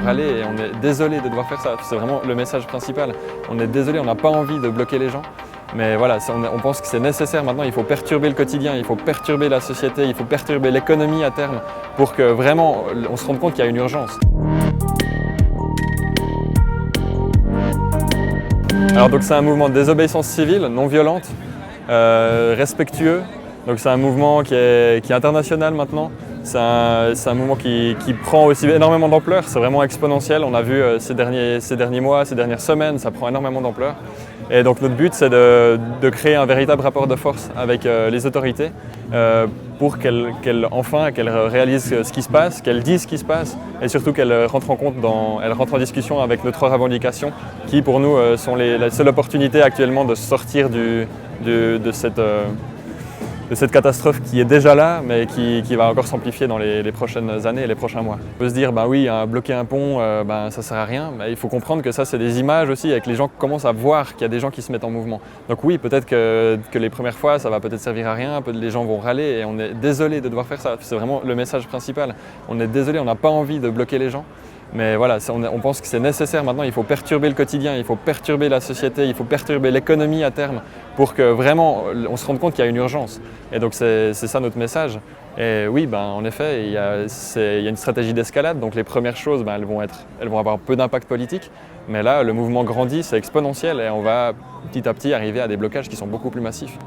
râler et on est désolé de devoir faire ça. C'est vraiment le message principal. On est désolé, on n'a pas envie de bloquer les gens. Mais voilà, on pense que c'est nécessaire maintenant, il faut perturber le quotidien, il faut perturber la société, il faut perturber l'économie à terme pour que vraiment on se rende compte qu'il y a une urgence. Alors donc c'est un mouvement de désobéissance civile, non violente, respectueux. Donc c'est un mouvement qui est international maintenant. C'est un mouvement qui prend aussi énormément d'ampleur, c'est vraiment exponentiel. On a vu ces derniers mois, ces dernières semaines, ça prend énormément d'ampleur. Et donc notre but c'est de créer un véritable rapport de force avec les autorités pour qu'elles réalisent ce qui se passe, qu'elles disent ce qui se passe et surtout qu'elles rentrent en discussion avec nos 3 revendications qui pour nous sont la seule opportunité actuellement de sortir de cette catastrophe qui est déjà là, mais qui va encore s'amplifier dans les prochaines années et les prochains mois. On peut se dire, oui, bloquer un pont, ça sert à rien. Mais il faut comprendre que ça, c'est des images aussi, et que les gens commencent à voir qu'il y a des gens qui se mettent en mouvement. Donc oui, peut-être que les premières fois, ça va peut-être servir à rien, les gens vont râler, et on est désolé de devoir faire ça. C'est vraiment le message principal. On est désolé, on n'a pas envie de bloquer les gens. Mais voilà, on pense que c'est nécessaire maintenant, il faut perturber le quotidien, il faut perturber la société, il faut perturber l'économie à terme pour que vraiment on se rende compte qu'il y a une urgence. Et donc c'est ça notre message. Et oui, en effet, il y a une stratégie d'escalade, donc les premières choses, elles vont avoir peu d'impact politique. Mais là, le mouvement grandit, c'est exponentiel et on va petit à petit arriver à des blocages qui sont beaucoup plus massifs.